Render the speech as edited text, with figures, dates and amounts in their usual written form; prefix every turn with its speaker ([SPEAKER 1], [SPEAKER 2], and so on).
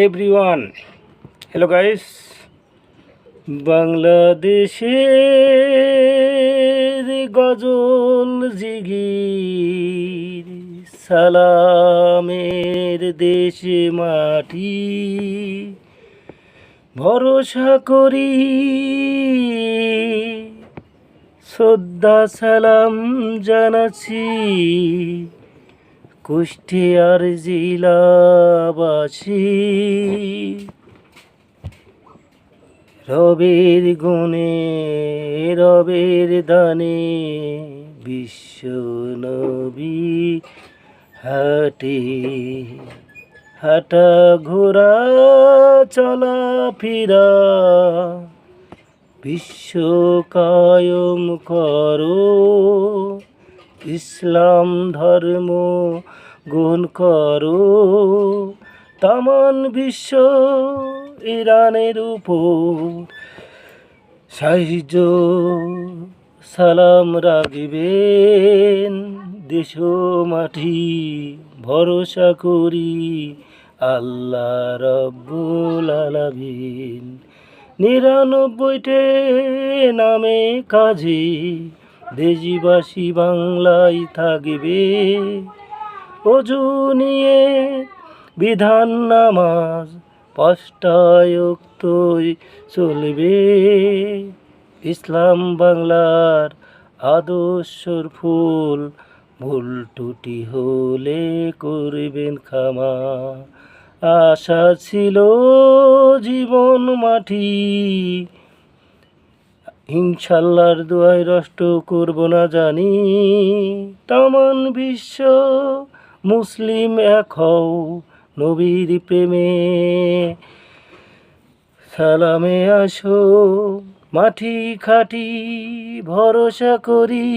[SPEAKER 1] Everyone, hello guys. বাংলাদেশের গজল জিগির সালামের দেশ মাটি, ভরসা করি শ্রদ্ধা সালাম জানাচ্ছি কুষ্টিয়ার জেলাবাসী। রবের গুণে রবের দানে বিশ্ব নবী হাটে, হাঁটা ঘোরা চলা ফিরা বিশ্ব কায়েম করো, ইসলাম ধর্ম গ্রহণ করো। তামান বিশ্ব ইরানের উপর সাহায্য সালাম রাখবেন। দেশ মাটি ভরসা করি আল্লাহ রব্বুল আলামিন। ৯৯টি নামে কাজে দেশবাসী বাংলায় থাকবে, অজু নিয়ে বিধান নামাজ পাঁচটায় চলবে। ইসলাম বাংলার আদর্শর ফুল, ভুল ত্রুটি হলে করবেন ক্ষমা। আশা ছিল জীবন মাটি, ইনশাল্লাহর দোয়ায় নষ্ট করব না জানি। তামান বিশ্ব মুসলিম এক হও, নবীর প্রেমে সালামে আসো। মাটি খাটি ভরসা করি